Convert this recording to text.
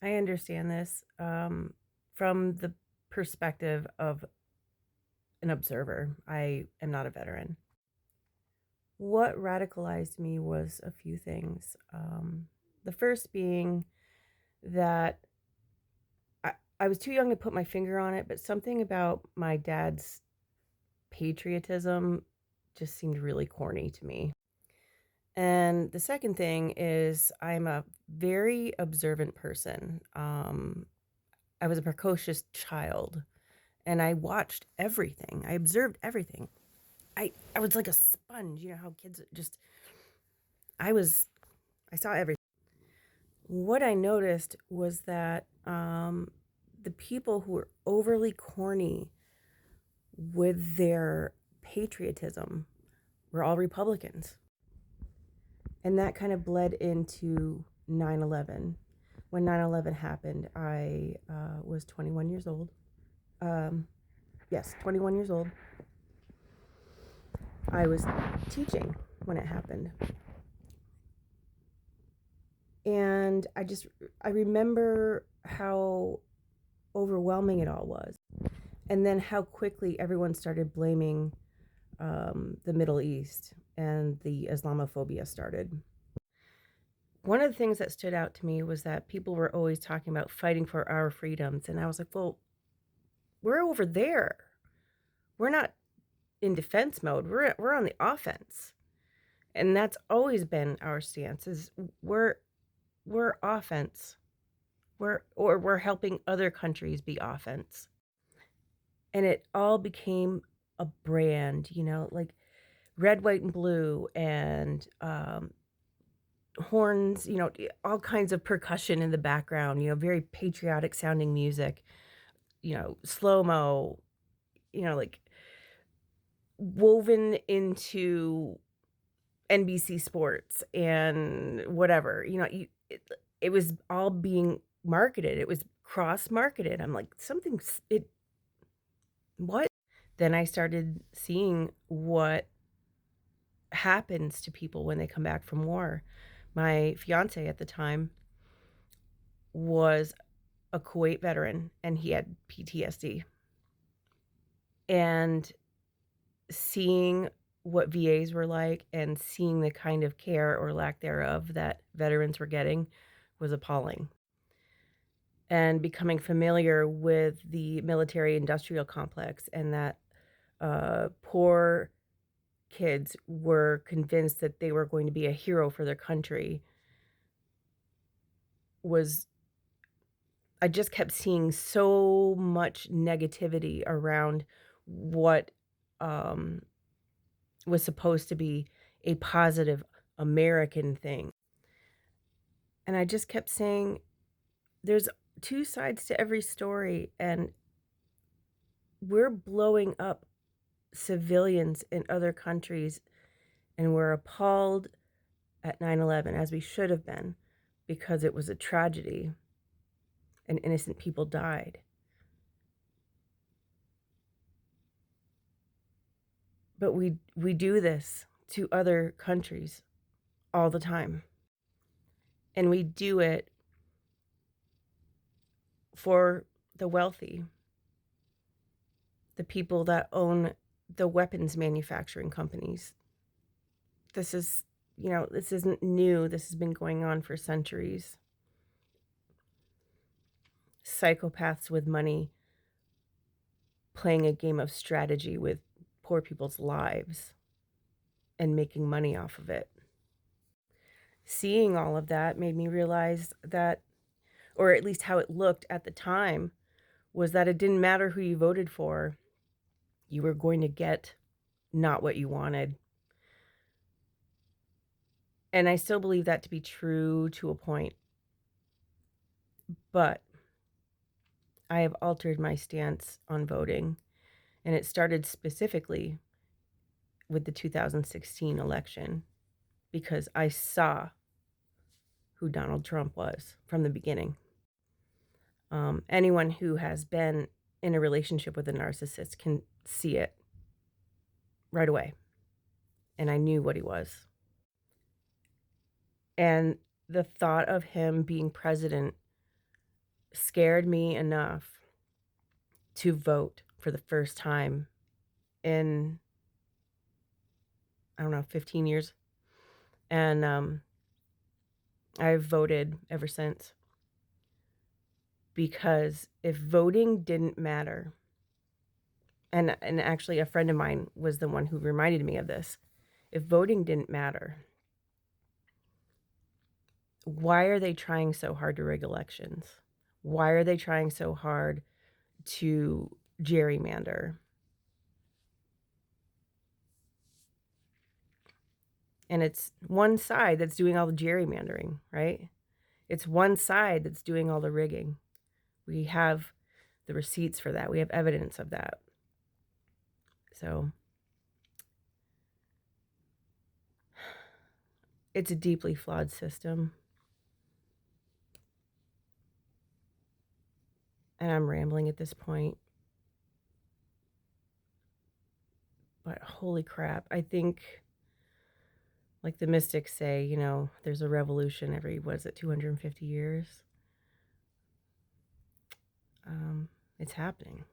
I understand this from the perspective of an observer. I am not a veteran. What radicalized me was a few things. The first being that I, I was too young to put my finger on it, but something about my dad's patriotism just seemed really corny to me. And the second thing is I'm a very observant person. I was a precocious child and I watched everything. I observed everything. I was like a sponge, you know how kids just I was I saw everything. What I noticed was that the people who were overly corny with their patriotism were all Republicans. And that kind of bled into 9/11. When 9/11 happened, I was 21 years old. Um, yes, 21 years old. I was teaching when it happened. And I remember how overwhelming it all was. And then how quickly everyone started blaming the Middle East and the Islamophobia started. One of the things that stood out to me was that people were always talking about fighting for our freedoms. And I was like, well, we're over there. We're not in defense mode. We're on the offense. And that's always been our stance is we're offense. We're helping other countries be offense. And it all became a brand, like red, white, and blue and horns, all kinds of percussion in the background, very patriotic sounding music, slow-mo, like woven into NBC Sports and whatever, it was all being marketed. It was cross marketed. I'm like, what? Then I started seeing what happens to people when they come back from war. My fiance at the time was a Kuwait veteran and he had PTSD. And seeing what VAs were like and seeing the kind of care or lack thereof that veterans were getting was appalling. And becoming familiar with the military industrial complex and that poor kids were convinced that they were going to be a hero for their country was I just kept seeing so much negativity around what um, was supposed to be a positive American thing. And I just kept saying, there's two sides to every story, and we're blowing up civilians in other countries, and we're appalled at 9/11, as we should have been, because it was a tragedy and innocent people died. But we do this to other countries all the time. And we do it for the wealthy, the people that own the weapons manufacturing companies. This is, this isn't new. This has been going on for centuries. Psychopaths with money playing a game of strategy with poor people's lives and making money off of it. Seeing all of that made me realize that, or at least how it looked at the time, was that it didn't matter who you voted for, you were going to get not what you wanted. And I still believe that to be true to a point. But I have altered my stance on voting, and it started specifically with the 2016 election because I saw who Donald Trump was from the beginning. Anyone who has been in a relationship with a narcissist can see it right away. And I knew what he was. And the thought of him being president scared me enough to vote for the first time in, I don't know, 15 years. And I've voted ever since, because if voting didn't matter, and actually a friend of mine was the one who reminded me of this. If voting didn't matter, why are they trying so hard to rig elections? Why are they trying so hard to gerrymander? And it's one side that's doing all the gerrymandering, right? It's one side that's doing all the rigging. We have the receipts for that. We have evidence of that. So it's a deeply flawed system. And I'm rambling at this point. But holy crap, I think, like the mystics say, there's a revolution every, what is it, 250 years? It's happening.